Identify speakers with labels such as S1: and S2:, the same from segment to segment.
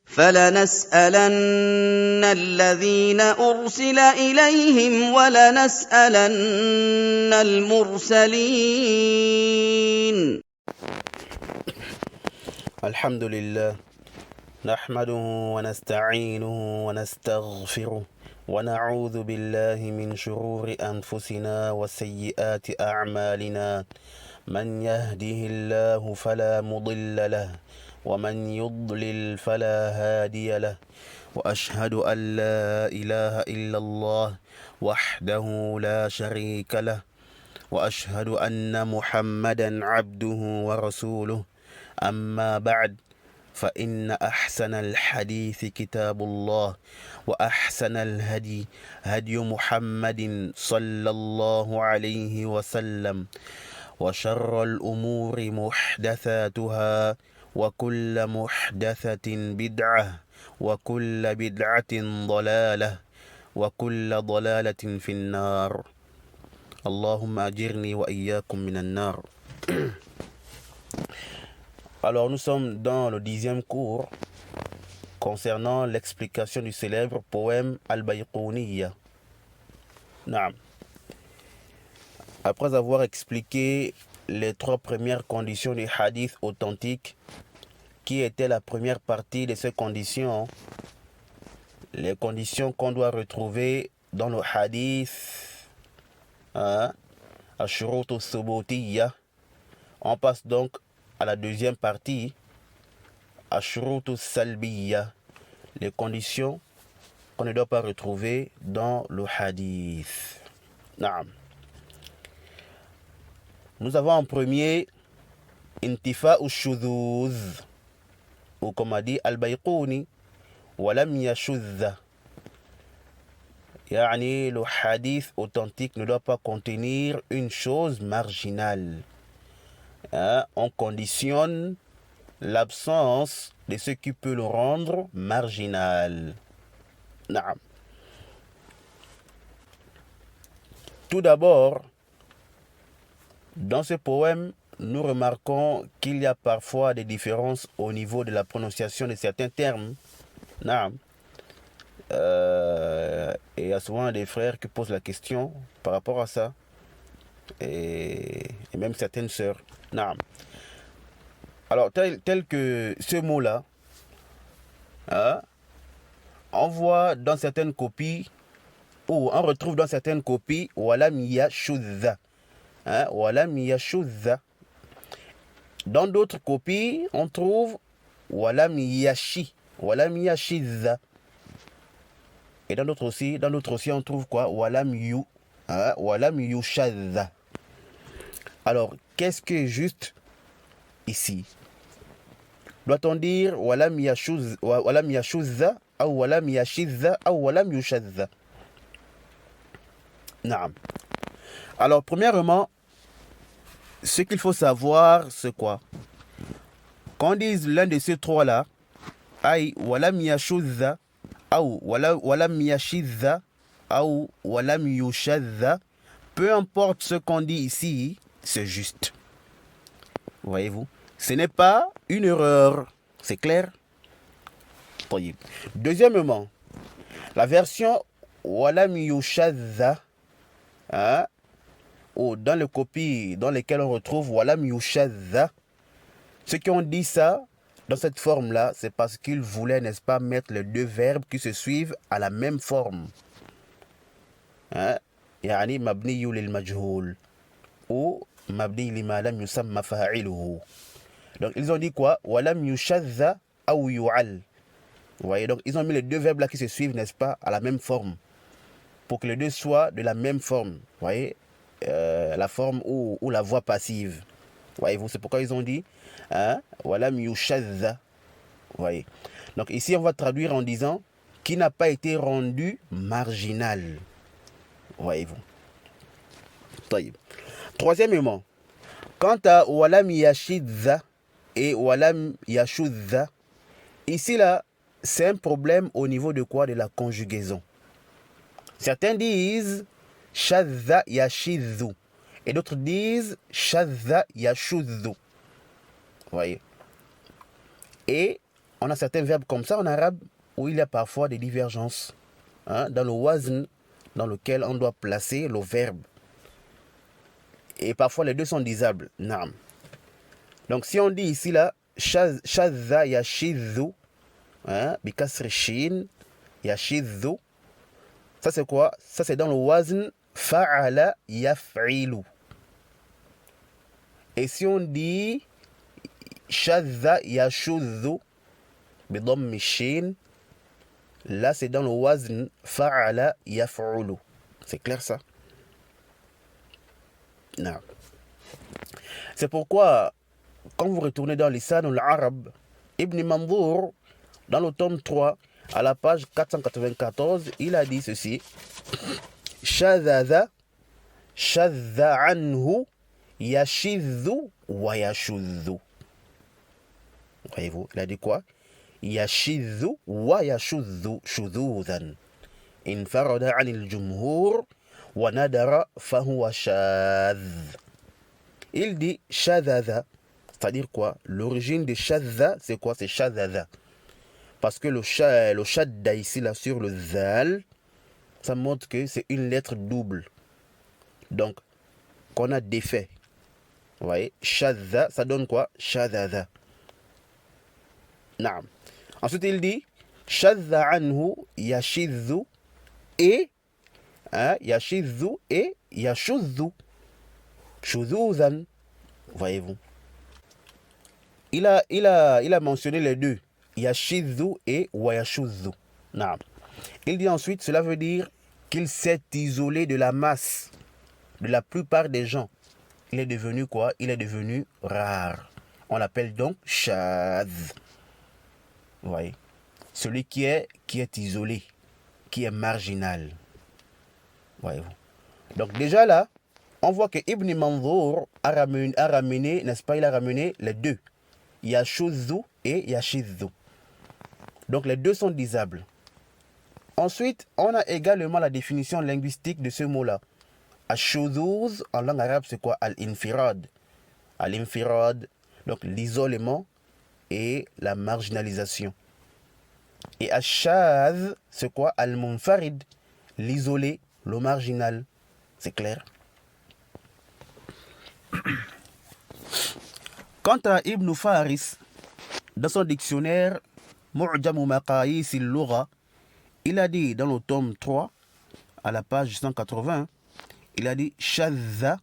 S1: فَلَنَسْأَلَنَّ الَّذِينَ أُرْسِلَ إِلَيْهِمْ وَلَنَسْأَلَنَّ الْمُرْسَلِينَ.
S2: الحمد لله نحمده ونستعينه ونستغفره ونعوذ بالله من شرور أنفسنا وسيئات أعمالنا من يهده الله فلا مضل له ومن يضلل فلا هادي له وأشهد أن لا إله إلا الله وحده لا شريك له وأشهد أن محمدا عبده ورسوله أما بعد فإن أحسن الحديث كتاب الله وأحسن الهدي هدي محمد صلى الله عليه وسلم وشر الأمور محدثاتها وكل محدثة بدعة وكل بدعة ضلالة وكل ضلالة في النار اللهم أجرني وإياكم من النار. Alors nous sommes dans le 10e cours concernant l'explication du célèbre poème Al-Bayqouniya. Naam. Après avoir expliqué les 3 premières conditions du hadith authentique, qui était la première partie de ces conditions, les conditions qu'on doit retrouver dans le hadith Ash-Shurut al-Thubutiyya, on passe donc à la deuxième partie, Ash-Shurut al-Salbiyya, les conditions qu'on ne doit pas retrouver dans le hadith. Naam. Nous avons en premier Intifa al-Shudhuz, ou comme a dit Al-Bayqouni, Walam Yashudha. Yani, le hadith authentique ne doit pas contenir une chose marginale. On conditionne l'absence de ce qui peut le rendre marginal. Naam. Tout d'abord, dans ce poème, nous remarquons qu'il y a parfois des différences au niveau de la prononciation de certains termes. Naam. Et il y a souvent des frères qui posent la question par rapport à ça. Et même certaines sœurs. Naam. Alors, tel que ce mot-là, on voit dans certaines copies, ou on retrouve dans certaines copies, Walam Yashudha. Walam Yashudha. Dans d'autres copies, on trouve Walam Yashi. Walam Yashidha. Et dans d'autres aussi, on trouve quoi? Walam Yushadha. Alors, qu'est-ce qui est juste ici? Doit-on dire Walam Yashudha ou Walam Yashidha ou Walam Yushadha? Naam. Alors, premièrement, ce qu'il faut savoir, c'est quoi? Quand on dit l'un de ces trois-là, aïe, Walam Yashudha, ou Walam Yashidha, ou Walam Yushadha, peu importe ce qu'on dit ici, c'est juste. Voyez-vous? Ce n'est pas une erreur. C'est clair? Deuxièmement, la version Walam Yushadha, ou dans les copies dans lesquelles on retrouve Walam Yushadha, ceux qui ont dit ça dans cette forme-là, c'est parce qu'ils voulaient, n'est-ce pas, mettre les deux verbes qui se suivent à la même forme. Yani mabniyu lil majhul ou mabni lima lam yusamma fa'iluhu. Donc ils ont dit quoi? Walam yushadha ou yu'al. Vous voyez, donc ils ont mis les deux verbes là qui se suivent, n'est-ce pas, à la même forme, pour que les deux soient de la même forme. Vous voyez, la forme ou la voix passive. Voyez-vous, c'est pourquoi ils ont dit Walam yushadha. Vous voyez. Donc ici on va traduire en disant qui n'a pas été rendu marginal. Voyez-vous. Troisièmement, quant à Walam Yashidha et Walam Yashudha, ici là, c'est un problème au niveau de quoi? De la conjugaison. Certains disent Shadha Yashidhu et d'autres disent Shadha Yashudhu. Voyez. Et on a certains verbes comme ça en arabe où il y a parfois des divergences dans le wazn dans lequel on doit placer le verbe. Et parfois les deux sont disables. Naam. Donc si on dit ici là, shadha yashidhu, bikasri shin, yashidhu, ça c'est quoi? Ça c'est dans le wazn fa'ala yaf'ilu. Et si on dit shadha yashudhu, bidammi shin, là c'est dans le wazn fa'ala yaf'ulu. C'est clair ça? Non. C'est pourquoi quand vous retournez dans Lisan al-Arab, Ibn Manzour, dans le tome 3, à la page 494, il a dit ceci. Shadhadha anhu yashidhu wa yashudhu. Voyez-vous, il a dit quoi? Yashidhu wa yashudhu shudhudhan. Infarada anil jumhur wa nadara fahuwa shadh. Il dit shadhadha. C'est-à-dire quoi? L'origine de shadha, c'est quoi? C'est shadhadha. Parce que le shadda ici, là, sur le zal, ça montre que c'est une lettre double. Donc, qu'on a défait. Vous voyez? Shadha, ça donne quoi? Shadhadha. Naam. Ensuite, il dit shadha anhu yashidhu et yashidhu et yashudhu. Shudhudhan. Voyez-vous? Il a mentionné les deux. Yashidhu et wayashudhu. Naam. Il dit ensuite, cela veut dire qu'il s'est isolé de la masse, de la plupart des gens. Il est devenu quoi? Il est devenu rare. On l'appelle donc shadh. Vous voyez? Celui qui est isolé, qui est marginal. Voyez-vous? Donc déjà là, on voit que Ibn Manzour a ramené, n'est-ce pas? Il a ramené les deux. Yashudhu et yashidhu. Donc les deux sont disables. Ensuite, on a également la définition linguistique de ce mot-là. Ashudhuz, en langue arabe, c'est quoi? Al-infirad. Al-infirad, donc l'isolement et la marginalisation. Et ashadh, c'est quoi? Al-munfarid, l'isolé, le marginal. C'est clair? Quant à Ibn Faris, dans son dictionnaire Mu'jam Maqayis al-Lugha, il a dit dans le tome 3, à la page 180, il a dit shadha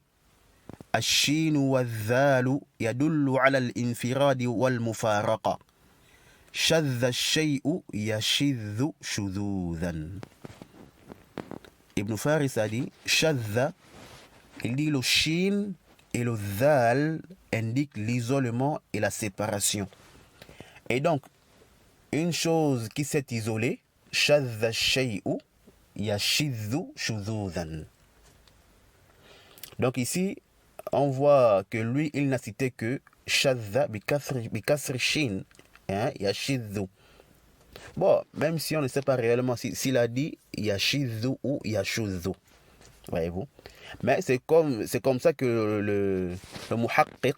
S2: الشين والذال يدل على الانفراد والمفارقة. شذ الشيء يشذ شذوذا. Ibn Faris a dit shadha, il dit le shin et le dhal indiquent l'isolement et la séparation. Et donc, une chose qui s'est isolée, shadha shay'u yashidhu shudhudhan. Donc ici, on voit que lui, il n'a cité que shadha bikasri shin, yashidhu. Bon, même si on ne sait pas réellement s'il a dit yashidhu ou yashudhu. Voyez-vous? Mais c'est comme ça que le muhaqqiq,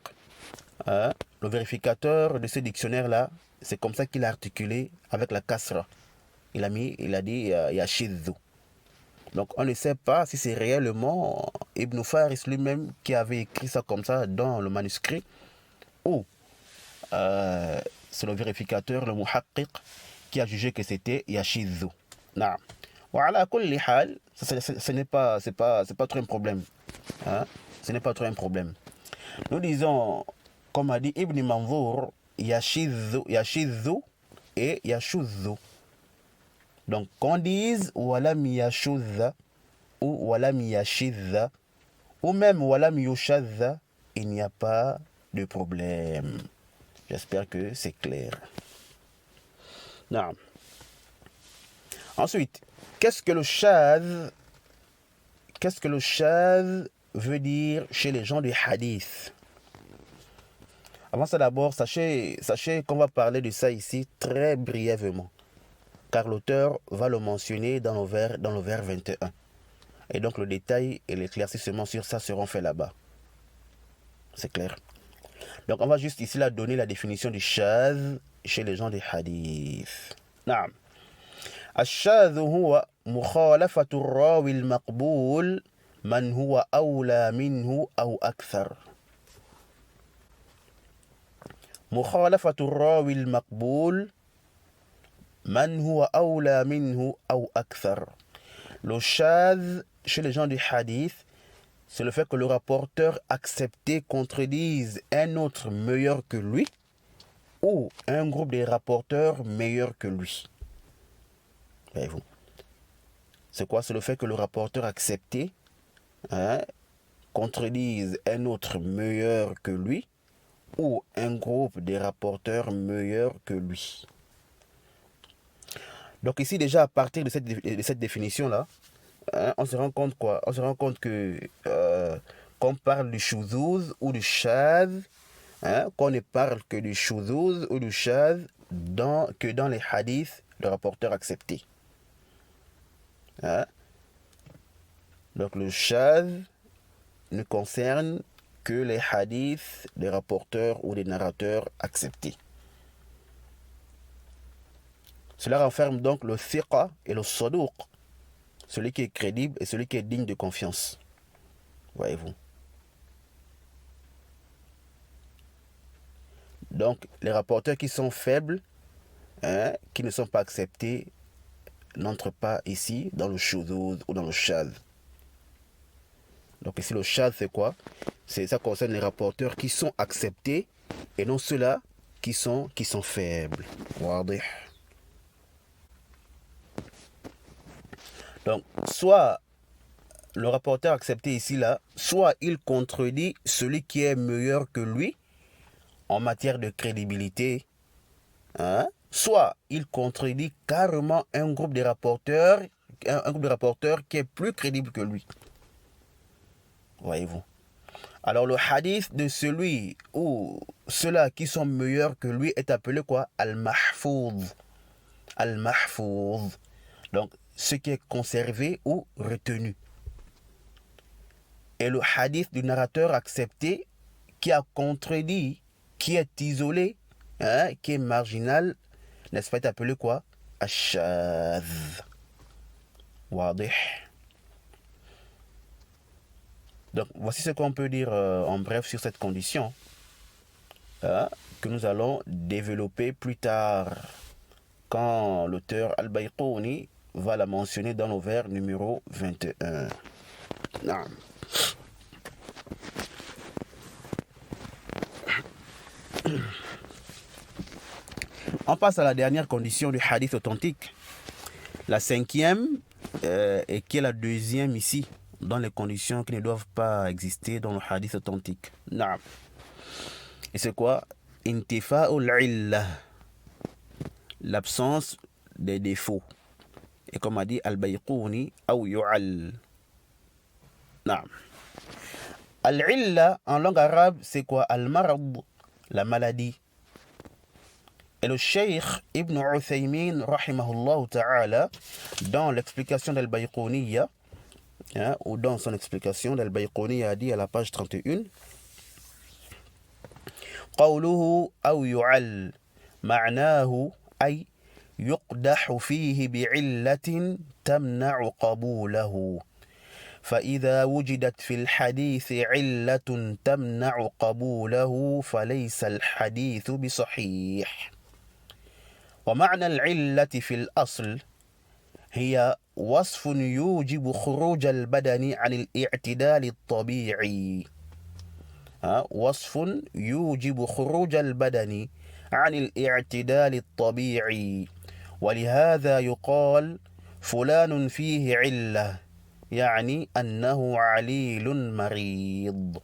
S2: le vérificateur de ce dictionnaire-là, c'est comme ça qu'il a articulé avec la kasra. Il a dit yashidhu. Donc on ne sait pas si c'est réellement Ibn Faris lui-même qui avait écrit ça comme ça dans le manuscrit ou c'est le vérificateur, le muhaqqiq, qui a jugé que c'était yashidhu. Naam. Wa ala kulli hal, ce n'est pas trop un problème. Ce n'est pas trop un problème. Nous disons, comme a dit Ibn Manzour, yashidhu et yashudhu. Donc, qu'on dise walam yashudha ou walam yashidha ou même walam yushadha, il n'y a pas de problème. J'espère que c'est clair. Non. Ensuite, qu'est-ce que le shadh veut dire chez les gens du hadith? Avant ça d'abord, sachez qu'on va parler de ça ici très brièvement, car l'auteur va le mentionner dans le vers 21. Et donc le détail et l'éclaircissement sur ça seront faits là-bas. C'est clair? Donc on va juste ici là donner la définition du shadh chez les gens des hadiths. نعم. الشاذ هو مخالفة الراوي المقبول من هو أولى منه أو أكثر. مخالفة الراوي المقبول من هو أولى منه أو أكثر. Le shadh chez les gens du hadith, c'est le fait que le rapporteur accepté contredise un autre meilleur que lui ou un groupe de rapporteurs meilleurs que lui. Voyez-vous. C'est quoi? C'est le fait que le rapporteur accepté contredise un autre meilleur que lui ou un groupe de rapporteurs meilleurs que lui. Donc ici déjà à partir de cette définition-là, on se rend compte quoi? On se rend compte que qu'on parle du shuzuz ou du shadh, qu'on ne parle que du shuzuz ou du shadh que dans les hadiths de rapporteurs acceptés. Donc le shadh ne concerne que les hadiths des rapporteurs ou des narrateurs acceptés. Cela renferme donc le thiqa et le saduq, celui qui est crédible et celui qui est digne de confiance. Voyez-vous. Donc les rapporteurs qui sont faibles, qui ne sont pas acceptés, n'entrent pas ici dans le shuzuz ou dans le shadh. Donc ici le shadh c'est quoi? Ça concerne les rapporteurs qui sont acceptés et non ceux-là qui sont faibles. Wadih. Donc soit le rapporteur accepté ici là, soit il contredit celui qui est meilleur que lui en matière de crédibilité, soit il contredit carrément un groupe de rapporteurs qui est plus crédible que lui. Voyez-vous. Alors le hadith de celui ou ceux-là qui sont meilleurs que lui est appelé quoi? Al-Mahfouz. Al-Mahfouz. Donc ce qui est conservé ou retenu. Et le hadith du narrateur accepté qui a contredit, qui est isolé, qui est marginal, n'est-ce pas, est appelé quoi? Ash-shadh. Wadih. Donc voici ce qu'on peut dire en bref sur cette condition que nous allons développer plus tard quand l'auteur Al-Bayquni va la mentionner dans le vers numéro 21. Non. On passe à la dernière condition du hadith authentique. La cinquième, et qui est la deuxième ici, dans les conditions qui ne doivent pas exister dans le hadith authentique. Naam. Et c'est quoi? Intifa'ul illah. L'absence des défauts. Et comme a dit Al-Bayquni, ou yu'al. Naam. Al-illa, en langue arabe, c'est quoi? Al-marad, la maladie. Et le Cheikh Ibn Uthaymin, rahimahullah ta'ala, dans l'explication d'Al-Bayquniya, ou dans son explication d'Al-Bayquniya, a dit à la page 31, قوله أو يعل معناه أي يقدح فيه بعلة تمنع قبوله فإذا وجدت في الحديث علة تمنع قبوله فليس الحديث بصحيح. ومعنى العلة في الأصل هي وصف يوجب خروج البدن عن الاعتدال الطبيعي. وصف يوجب خروج البدن عن الاعتدال الطبيعي ولهذا يقال فلان فيه علة يعني أنه عليل مريض.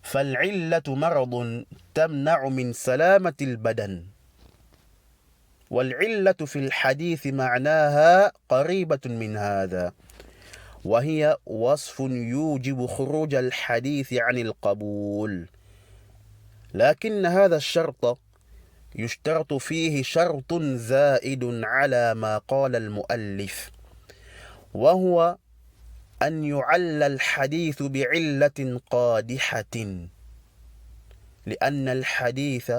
S2: فالعلة مرض تمنع من سلامة البدن والعلة في الحديث معناها قريبة من هذا وهي وصف يوجب خروج الحديث عن القبول لكن هذا الشرط يشترط فيه شرط زائد على ما قال المؤلف وهو أن يعل الحديث بعلة قادحة لأن الحديث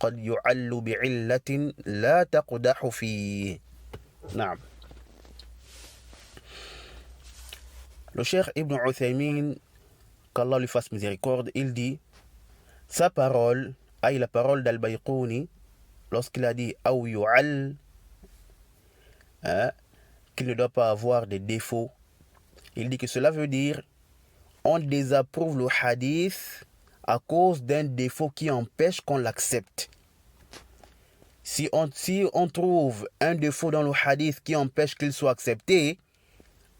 S2: قد يعل بعلة لا تقدح فيه. نعم. Le cheikh Ibn Uthaymin, qu'Allah lui fasse miséricorde, il dit, sa parole, aïe la parole d'Al-Bayquni, lorsqu'il a dit Aou yu'al, qu'il ne doit pas avoir de défauts, il dit que cela veut dire on désapprouve le hadith à cause d'un défaut qui empêche qu'on l'accepte. Si on trouve un défaut dans le hadith qui empêche qu'il soit accepté,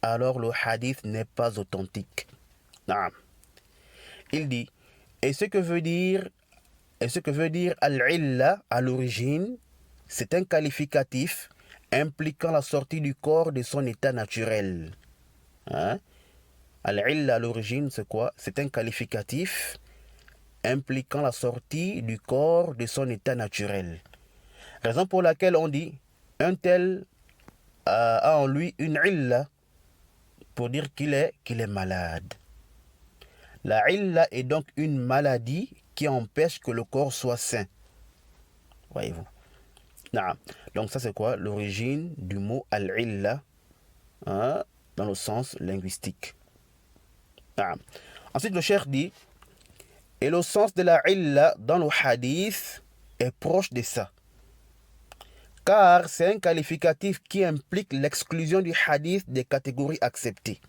S2: alors le hadith n'est pas authentique. Naam. Il dit, et ce que veut dire al-illa à l'origine, c'est un qualificatif impliquant la sortie du corps de son état naturel. Al-illa à l'origine, c'est quoi? C'est un qualificatif impliquant la sortie du corps de son état naturel. Raison pour laquelle on dit un tel a en lui une illa, pour dire qu'il est malade. La illa est donc une maladie qui empêche que le corps soit sain. Voyez-vous. Donc ça c'est quoi? L'origine du mot al-illa dans le sens linguistique. Ensuite le cheikh dit, et le sens de la illa dans le hadith est proche de ça. Car c'est un qualificatif qui implique l'exclusion du hadith des catégories acceptées.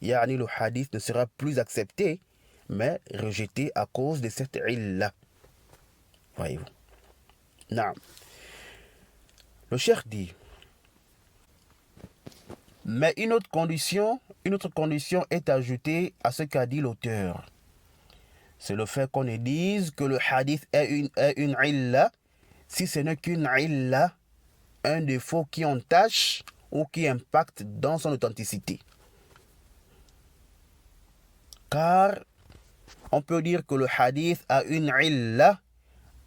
S2: Yani le hadith ne sera plus accepté, mais rejeté à cause de cette illa. Voyez-vous. Non. Le cheikh dit, mais une autre condition est ajoutée à ce qu'a dit l'auteur. C'est le fait qu'on dise que le hadith est une illa, si ce n'est qu'une illa, un défaut qui entache ou qui impacte dans son authenticité. Car on peut dire que le hadith a une illa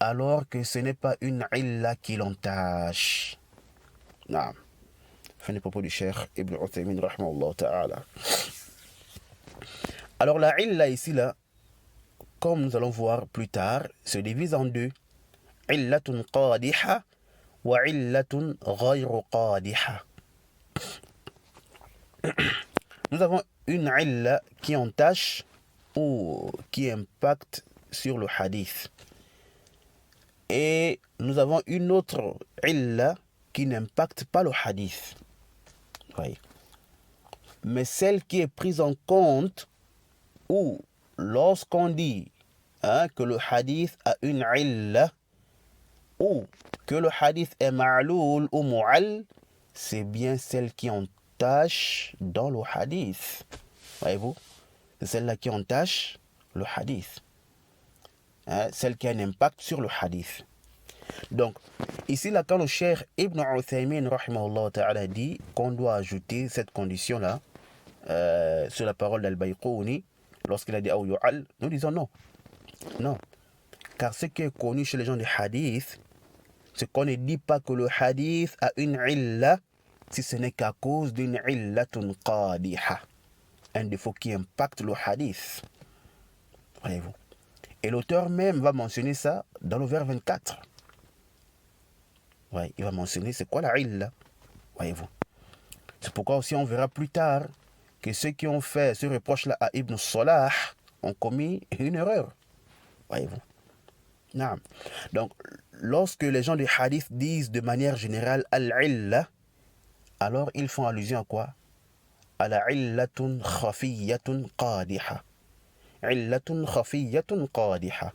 S2: alors que ce n'est pas une illa qui l'entache. Non. Fin des propos du cheikh Ibn Uthaymin rahimahullah ta'ala. Alors la illa ici là, comme nous allons voir plus tard, se divise en deux. Illatun qadiha wa illatun ghayru qadiha. Nous avons une illa qui entache ou qui impacte sur le hadith. Et nous avons une autre illa qui n'impacte pas le hadith. Oui. Mais celle qui est prise en compte, ou lorsqu'on dit que le hadith a une illa, ou que le hadith est ma'loul ou mu'al, c'est bien celle qui entache dans le hadith. Voyez-vous? C'est celle-là qui entache le hadith. Celle qui a un impact sur le hadith. Donc, ici, là, quand le cheikh Ibn Uthaymin rahimahullah ta'ala dit qu'on doit ajouter cette condition-là sur la parole d'Al-Bayquni, lorsqu'il a dit Aou yu'al, nous disons non. Non. Car ce qui est connu chez les gens du hadith, c'est qu'on ne dit pas que le hadith a une illa si ce n'est qu'à cause d'une illatun qadiha, un défaut qui impacte le hadith. Voyez-vous. Et l'auteur même va mentionner ça dans le vers 24. Ouais, il va mentionner c'est quoi la illa. Voyez-vous. C'est pourquoi aussi on verra plus tard que ceux qui ont fait ce reproche-là à Ibn Salah ont commis une erreur. Voyez-vous. Non. Donc, lorsque les gens du hadith disent de manière générale al-illa, alors ils font allusion à quoi? À la illatun khafiyyatun qadiha. Illatun khafiyyatun qadiha.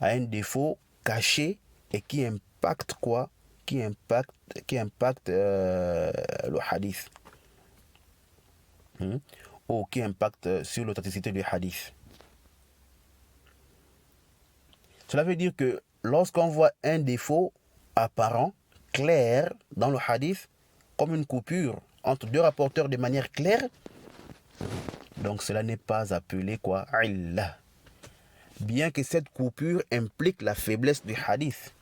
S2: À un défaut caché et qui impacte quoi? Qui impacte le hadith. Ou qui impacte sur l'authenticité du hadith. Cela veut dire que lorsqu'on voit un défaut apparent, clair, dans le hadith, comme une coupure entre deux rapporteurs de manière claire, donc cela n'est pas appelé quoi? Illa. Bien que cette coupure implique la faiblesse du hadith.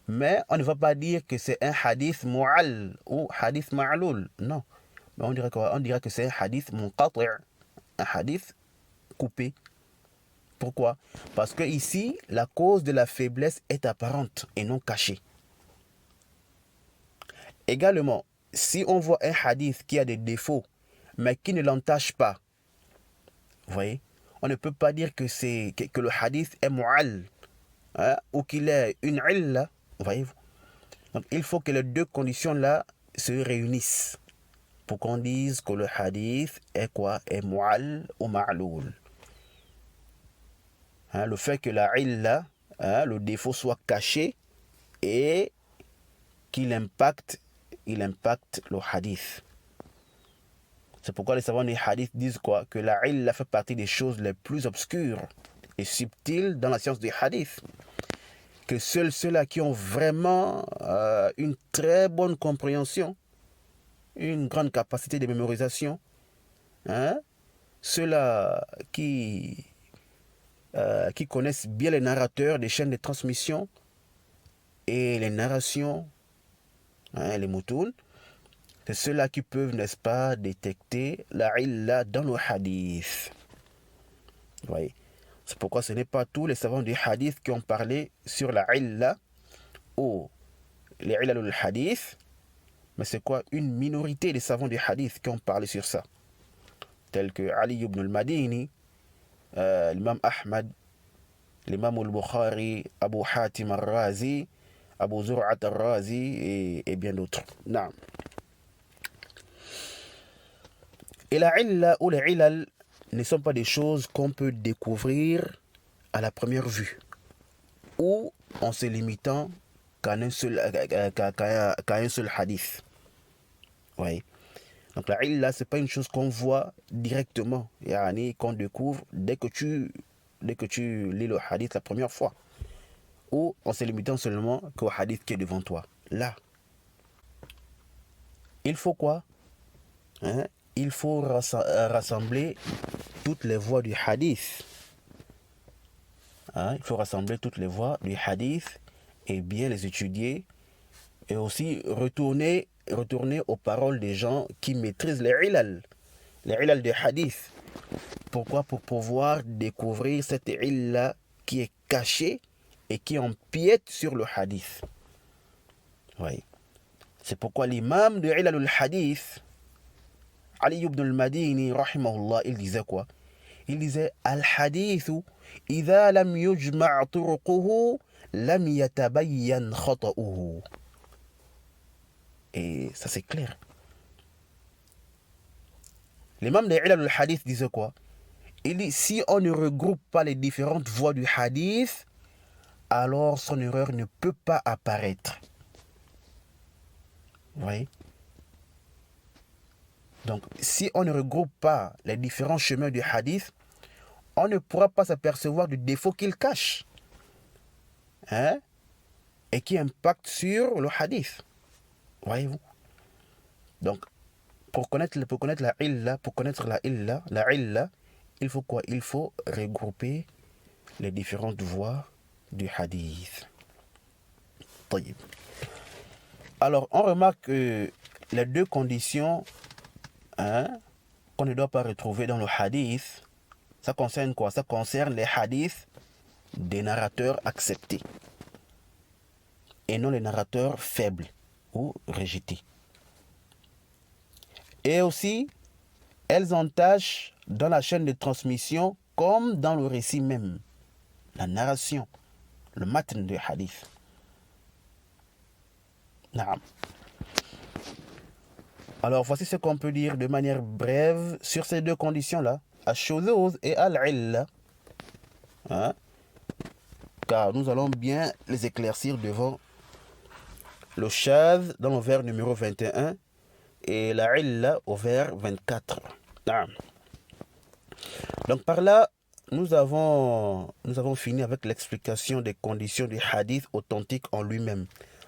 S2: Mais on ne va pas dire que c'est un hadith mu'al ou hadith ma'loul. Non. Mais on dirait quoi? On dirait que c'est un hadith munqati', un hadith coupé. Pourquoi? Parce que ici, la cause de la faiblesse est apparente et non cachée. Également, si on voit un hadith qui a des défauts, mais qui ne l'entache pas, vous voyez, on ne peut pas dire que le hadith est mu'al, hein, ou qu'il est une illa, voyez-vous. Donc il faut que les deux conditions-là se réunissent pour qu'on dise que le hadith est quoi? Est mu'al ou ma'loul. Hein, le fait que la illa, hein, le défaut soit caché et qu'il impacte le hadith. C'est pourquoi les savants des hadiths disent quoi? Que la illa fait partie des choses les plus obscures et subtiles dans la science des hadiths. Que seuls ceux-là qui ont vraiment une très bonne compréhension, une grande capacité de mémorisation, hein, ceux-là qui connaissent bien les narrateurs des chaînes de transmission et les narrations, hein, les moutounes, c'est ceux-là qui peuvent, n'est-ce pas, détecter la illa dans le hadith. Vous voyez? C'est pourquoi ce n'est pas tous les savants du hadith qui ont parlé sur la illa ou les illa du hadith, mais c'est quoi? Une minorité des savants du hadith qui ont parlé sur ça, tels que Ali ibn al-Madini, l'imam Ahmad, l'imam al-Bukhari, Abu Hatim al-Razi, Abu Zur'at al-Razi et bien d'autres. Non. Et la illa ou les illal ne sont pas des choses qu'on peut découvrir à la première vue ou en se limitant qu'à un seul hadith. Oui. Donc la illa, ce n'est pas une chose qu'on voit directement, qu'on découvre dès que tu lis le hadith la première fois, ou en se limitant seulement qu'au hadith qui est devant toi. Là, il faut quoi? Hein? Il faut rassembler toutes les voies du hadith. Hein? Il faut rassembler toutes les voies du hadith et bien les étudier et aussi retourner aux paroles des gens qui maîtrisent les illal des hadith. Pourquoi? Pour pouvoir découvrir cette illa qui est cachée et qui empiète sur le hadith. Oui. C'est pourquoi l'imam de illal al-hadith, Ali ibn al-Madini, rahimahullah, il disait quoi? Il disait al-hadithu idha lam yujma' turuquhu lam yatabayyan khata'uhu. Et ça c'est clair. L'imam de Ilal al-Hadith disait quoi? Il dit si on ne regroupe pas les différentes voies du hadith, alors son erreur ne peut pas apparaître. Vous voyez? Donc, si on ne regroupe pas les différents chemins du hadith, on ne pourra pas s'apercevoir du défaut qu'il cache, hein, et qui impacte sur le hadith. Voyez-vous? Donc, pour connaître la illa, il faut quoi? Il faut regrouper les différentes voies du hadith. طيب. Alors, on remarque que les deux conditions, hein, qu'on ne doit pas retrouver dans le hadith, ça concerne quoi? Ça concerne les hadiths des narrateurs acceptés et non les narrateurs faibles ou rejetés. Et aussi, elles entachent dans la chaîne de transmission comme dans le récit même, la narration, le matn de hadith. Naam. Alors voici ce qu'on peut dire de manière brève sur ces deux conditions-là, ash-shudhuz et al-illa, hein? Car nous allons bien les éclaircir devant le shadh dans le vers numéro 21 et la illa au vers 24. Naam. Donc par là, nous avons fini avec l'explication des conditions du hadith authentique en lui-même.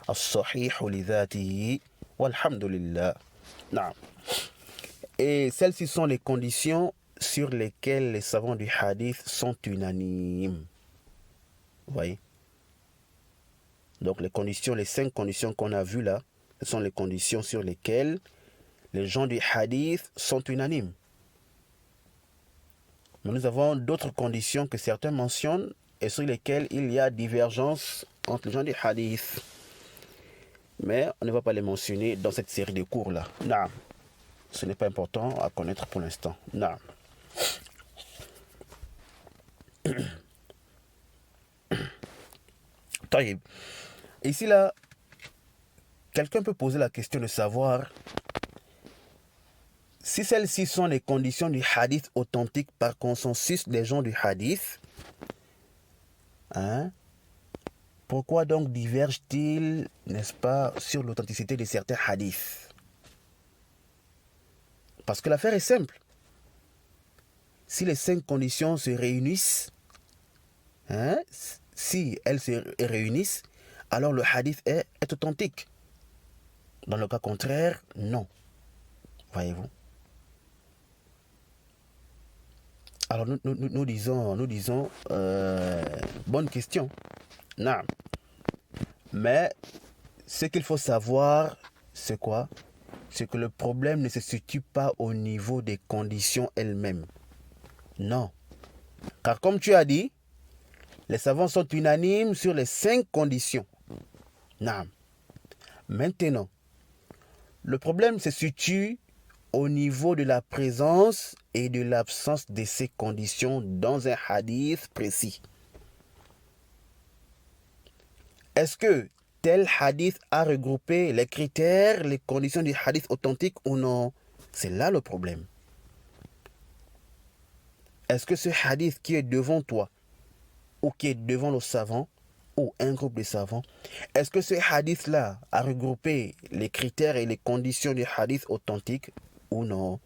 S2: As-sahihu li dhatihi walhamdulillah. Non. Et celles-ci sont les conditions sur lesquelles les savants du hadith sont unanimes. Vous voyez? Donc les 5 conditions qu'on a vues là, ce sont les conditions sur lesquelles les gens du hadith sont unanimes. Mais nous avons d'autres conditions que certains mentionnent et sur lesquelles il y a divergence entre les gens du hadith. Mais on ne va pas les mentionner dans cette série de cours-là. Naam. Ce n'est pas important à connaître pour l'instant. Naam. Taïb. Ici, là, quelqu'un peut poser la question de savoir si celles-ci sont les conditions du hadith authentique par consensus des gens du hadith. Hein? Pourquoi donc divergent-ils, n'est-ce pas, sur l'authenticité de certains hadiths? Parce que l'affaire est simple. Si les 5 conditions se réunissent, hein, si elles se réunissent, alors le hadith est authentique. Dans le cas contraire, non. Voyez-vous? Alors nous disons, bonne question. Non. Mais ce qu'il faut savoir, c'est quoi? C'est que le problème ne se situe pas au niveau des conditions elles-mêmes. Non. Car comme tu as dit, les savants sont unanimes sur les 5 conditions. Non. Maintenant, le problème se situe au niveau de la présence et de l'absence de ces conditions dans un hadith précis. Est-ce que tel hadith a regroupé les critères, les conditions du hadith authentique ou non? C'est là le problème. Est-ce que ce hadith qui est devant toi ou qui est devant le savant ou un groupe de savants, est-ce que ce hadith-là a regroupé les critères et les conditions du hadith authentique ou non?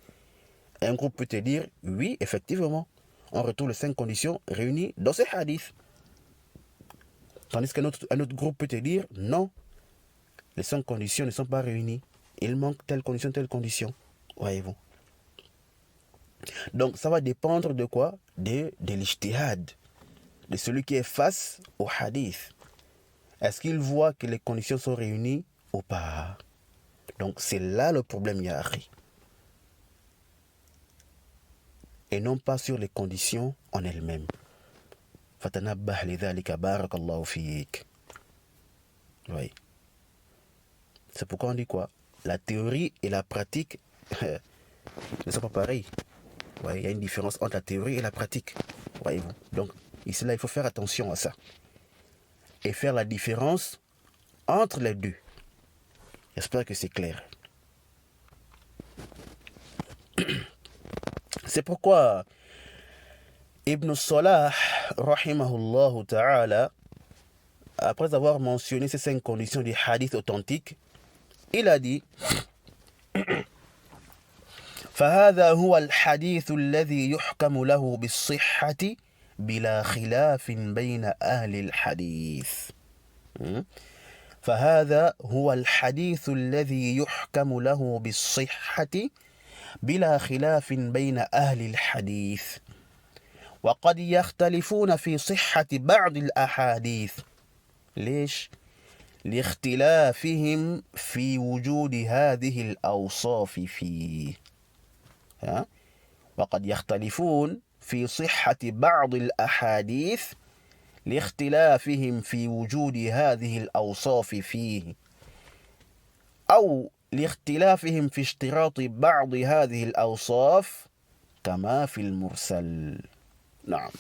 S2: Un groupe peut te dire, oui, effectivement, on retrouve les 5 conditions réunies dans ce hadith. Tandis qu'un autre groupe peut te dire, non, les 5 conditions ne sont pas réunies. Il manque telle condition. Voyez-vous. Donc, ça va dépendre de quoi? De l'ijtihad, de celui qui est face au hadith. Est-ce qu'il voit que les conditions sont réunies ou pas? Donc, c'est là le problème, Yahri. Et non pas sur les conditions en elles-mêmes. Fatanabbah lidhalika barakallahu fik. Oui. C'est pourquoi on dit quoi? La théorie et la pratique ne sont pas pareilles. Ouais, il y a une différence entre la théorie et la pratique. Voyez-vous. Donc, ici, là, il faut faire attention à ça. Et faire la différence entre les deux. J'espère que c'est clair. C'est pourquoi Ibn Salah, rahimahullah ta'ala, après avoir mentionné ces 5 conditions du hadith authentique, il a dit فهذا هو الحديث الذي يحكم له بالصحة بلا خلاف بين أهل الحديث. فهذا هو الحديث الذي يحكم له بالصحة بلا خلاف بين أهل الحديث. وقد يختلفون في صحة بعض الأحاديث. ليش؟ لاختلافهم في وجود هذه الأوصاف فيه. وقد يختلفون في صحة بعض الأحاديث لاختلافهم في وجود هذه الأوصاف فيه، أو لاختلافهم في اشتراط بعض هذه الأوصاف كما في المرسل. نعم.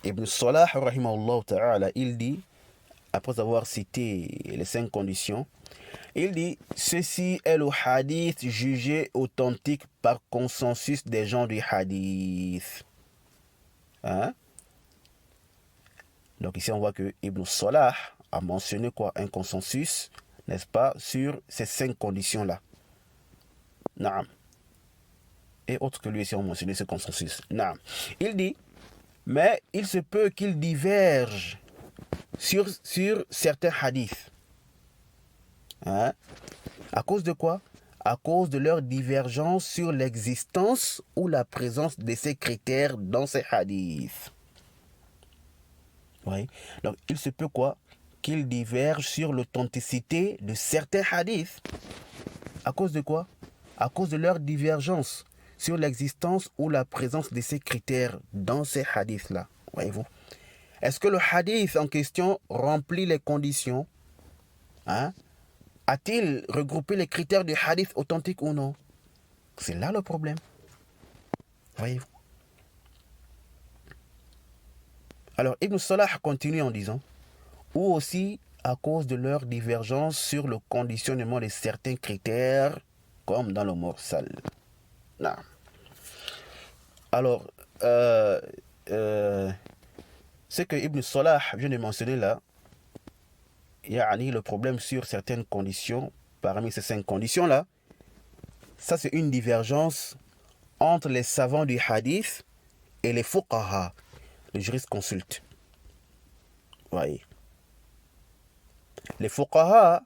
S2: Ibn Salah, rahimahullah ta'ala, il dit, après avoir cité les 5 conditions, il dit, ceci est le hadith jugé authentique par consensus des gens du hadith. Hein? Donc ici on voit que Ibn Salah a mentionné quoi? Un consensus, n'est-ce pas, sur ces 5 conditions-là. Naam. Et autres que lui ici ont mentionné ce consensus. Naam. Il dit, mais il se peut qu'ils divergent sur certains hadiths. Hein? À cause de quoi? À cause de leur divergence sur l'existence ou la présence de ces critères dans ces hadiths. Oui. Donc il se peut quoi? Qu'ils divergent sur l'authenticité de certains hadiths. À cause de quoi? À cause de leur divergence sur l'existence ou la présence de ces critères dans ces hadiths-là. Voyez-vous? Est-ce que le hadith en question remplit les conditions? A-t-il regroupé les critères du hadith authentique ou non? C'est là le problème. Voyez-vous? Alors, Ibn Salah continue en disant, ou aussi à cause de leur divergence sur le conditionnement de certains critères, comme dans le mursal. Non. Alors, ce que Ibn Salah vient de mentionner là, il y a le problème sur certaines conditions, parmi ces 5 conditions-là, ça c'est une divergence entre les savants du hadith et les fuqaha, les jurisconsultes. Voyez. Les fuqaha,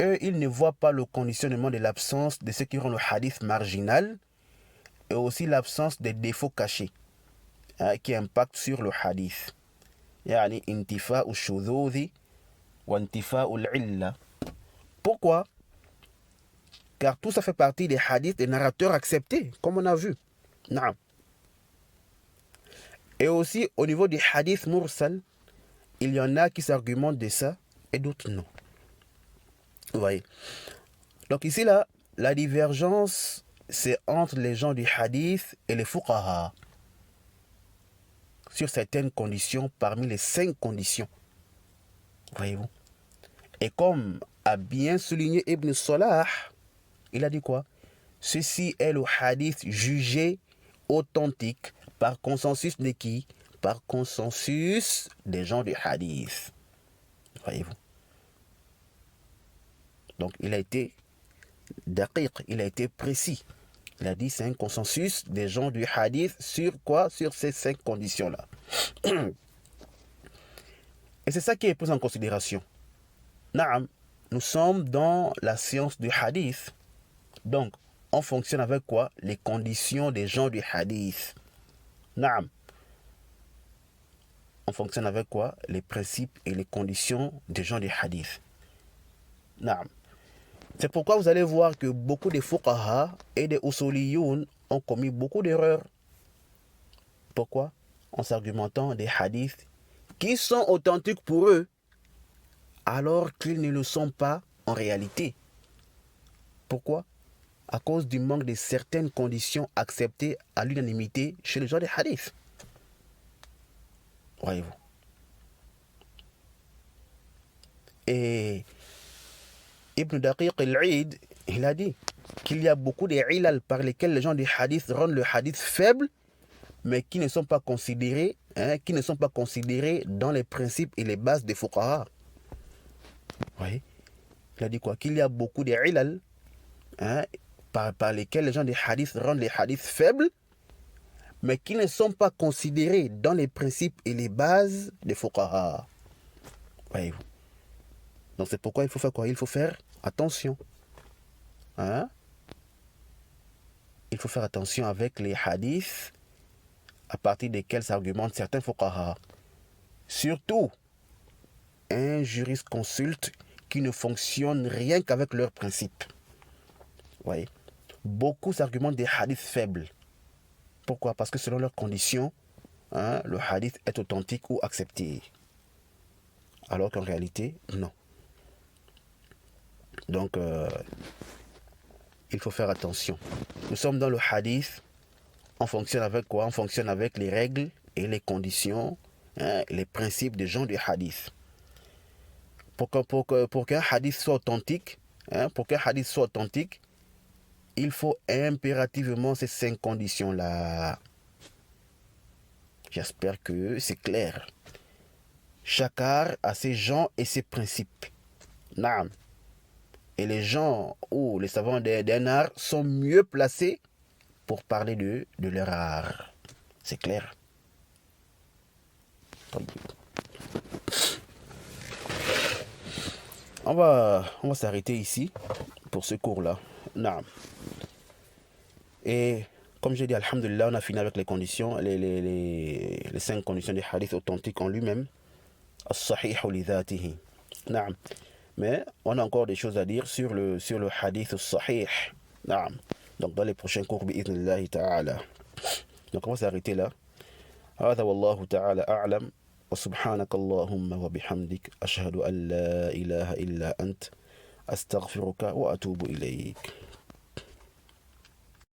S2: eux, ils ne voient pas le conditionnement de l'absence de ce qui rend le hadith marginal et aussi l'absence des défauts cachés qui impactent sur le hadith. Yani intifa ou shudhudhi ou intifa ou l'illa. Pourquoi? Car tout ça fait partie des hadiths des narrateurs acceptés, comme on a vu. Naam. Et aussi, au niveau du hadith mursal, il y en a qui s'argumentent de ça et d'autres non. Vous voyez. Donc ici, là, la divergence, c'est entre les gens du hadith et les fuqaha. Sur certaines conditions, parmi les 5 conditions. Voyez-vous. Et comme a bien souligné Ibn Salah, il a dit quoi? Ceci est le hadith jugé authentique par consensus de qui? Par consensus des gens du hadith. Voyez-vous. Donc il a été daqiq, il a été précis. Il a dit c'est un consensus des gens du hadith sur quoi? Sur ces 5 conditions-là. Et c'est ça qui est pris en considération. Naam, nous sommes dans la science du hadith. Donc, on fonctionne avec quoi? Les conditions des gens du hadith. Naam. On fonctionne avec quoi? Les principes et les conditions des gens du hadith. Naam. C'est pourquoi vous allez voir que beaucoup de fuqaha et des usuliyoun ont commis beaucoup d'erreurs. Pourquoi? En s'argumentant des hadiths qui sont authentiques pour eux, alors qu'ils ne le sont pas en réalité. Pourquoi? À cause du manque de certaines conditions acceptées à l'unanimité chez les gens des hadiths. Voyez-vous. Et Ibn Daqiq al-Eid, il a dit qu'il y a beaucoup de ilal par lesquels les gens du hadith rendent le hadith faible, mais qui ne sont pas considérés, dans les principes et les bases des fuqaha. Voyez. Il a dit quoi? Qu'il y a beaucoup de ilal par lesquels les gens des hadiths rendent les hadiths faibles, mais qui ne sont pas considérés dans les principes et les bases des fuqaha. Voyez-vous. Donc c'est pourquoi il faut faire quoi? Il faut faire attention. Il faut faire attention avec les hadiths à partir desquels s'argumentent certains fuqaha. Surtout un jurisconsulte qui ne fonctionne rien qu'avec leurs principes. Voyez. Beaucoup s'argumentent des hadiths faibles. Pourquoi? Parce que selon leurs conditions, le hadith est authentique ou accepté. Alors qu'en réalité, non. Donc, il faut faire attention. Nous sommes dans le hadith. On fonctionne avec quoi? On fonctionne avec les règles et les conditions, les principes des gens du hadith. Pour qu'un hadith soit authentique, il faut impérativement ces 5 conditions-là. J'espère que c'est clair. Chaque art a ses gens et ses principes. Naam. Et les gens ou les savants d'un art sont mieux placés pour parler de leur art. C'est clair. On va s'arrêter ici pour ce cours-là. Naam. Et comme j'ai dit, alhamdulillah, on a fini avec les conditions, les 5 conditions des hadiths authentiques en lui-même. As-sahih li dhatihi. Naam. Mais on a encore des choses à dire sur le hadith as-sahih. Naam. Donc dans les prochains cours, bi'idhnillahi ta'ala. Donc on va s'arrêter là. هذا والله تعالى أعلم وسبحانك اللهم وبحمدك أشهد أن لا إله إلا أنت أستغفرك وأتوب إليك.